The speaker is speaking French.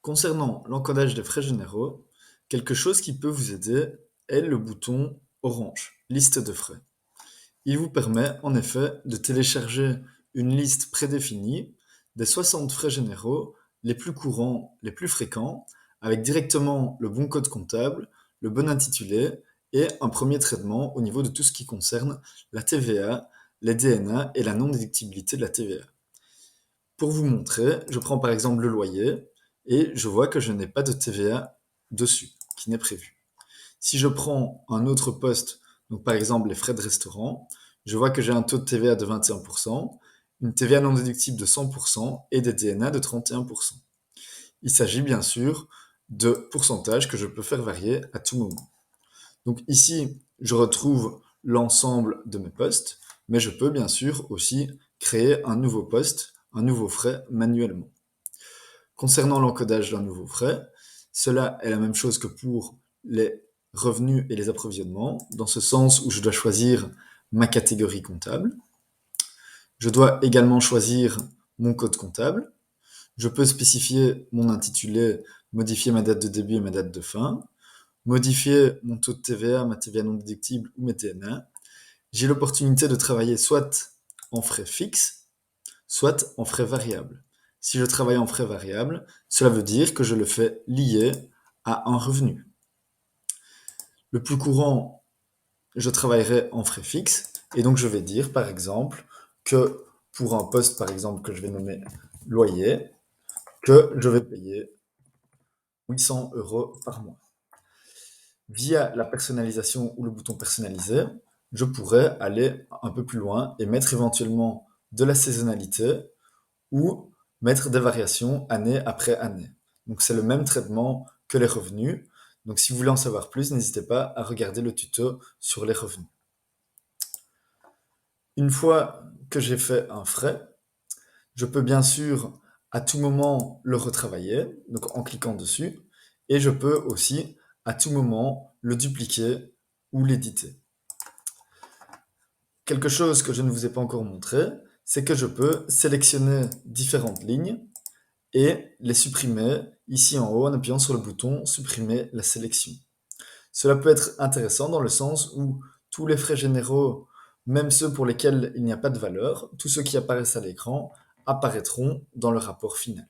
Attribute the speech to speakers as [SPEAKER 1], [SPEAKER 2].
[SPEAKER 1] Concernant l'encodage des frais généraux, quelque chose qui peut vous aider est le bouton orange, liste de frais. Il vous permet en effet de télécharger une liste prédéfinie des 60 frais généraux les plus courants, les plus fréquents, avec directement le bon code comptable, le bon intitulé et un premier traitement au niveau de tout ce qui concerne la TVA, les DNA et la non-déductibilité de la TVA. Pour vous montrer, je prends par exemple le loyer et je vois que je n'ai pas de TVA dessus, qui n'est prévu. Si je prends un autre poste, donc par exemple les frais de restaurant, je vois que j'ai un taux de TVA de 21%, une TVA non déductible de 100% et des DNA de 31%. Il s'agit bien sûr de pourcentages que je peux faire varier à tout moment. Donc ici, je retrouve l'ensemble de mes postes, mais je peux bien sûr aussi créer un nouveau poste, un nouveau frais manuellement. Concernant l'encodage d'un nouveau frais, cela est la même chose que pour les revenus et les approvisionnements, dans ce sens où je dois choisir ma catégorie comptable. Je dois également choisir mon code comptable. Je peux spécifier mon intitulé, modifier ma date de début et ma date de fin, modifier mon taux de TVA, ma TVA non déductible ou mes DNA. J'ai l'opportunité de travailler soit en frais fixes, soit en frais variables. Si je travaille en frais variables, cela veut dire que je le fais lié à un revenu. Le plus courant, je travaillerai en frais fixes, et donc je vais dire par exemple que pour un poste par exemple que je vais nommer loyer, que je vais payer 800 € par mois. Via la personnalisation ou le bouton personnaliser, je pourrais aller un peu plus loin et mettre éventuellement de la saisonnalité ou mettre des variations année après année. Donc c'est le même traitement que les revenus. Donc si vous voulez en savoir plus, n'hésitez pas à regarder le tuto sur les revenus. Une fois que j'ai fait un frais, je peux bien sûr à tout moment le retravailler, donc en cliquant dessus, et je peux aussi à tout moment le dupliquer ou l'éditer. Quelque chose que je ne vous ai pas encore montré, c'est que je peux sélectionner différentes lignes et les supprimer ici en haut en appuyant sur le bouton supprimer la sélection. Cela peut être intéressant dans le sens où tous les frais généraux, même ceux pour lesquels il n'y a pas de valeur, tous ceux qui apparaissent à l'écran, apparaîtront dans le rapport final.